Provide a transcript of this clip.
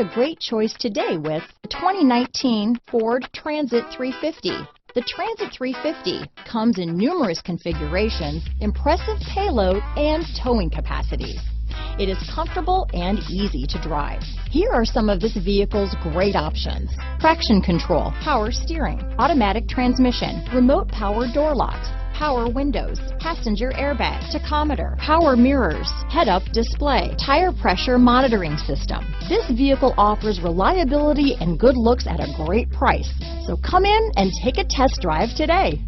a great choice today with the 2019 Ford Transit 350. The Transit 350 comes in numerous configurations, impressive payload, and towing capacity. It is comfortable and easy to drive. Here are some of this vehicle's great options: traction control, power steering, automatic transmission, remote power door locks, power windows, passenger airbag, tachometer, power mirrors, head-up display, tire pressure monitoring system. This vehicle offers reliability and good looks at a great price. So come in and take a test drive today.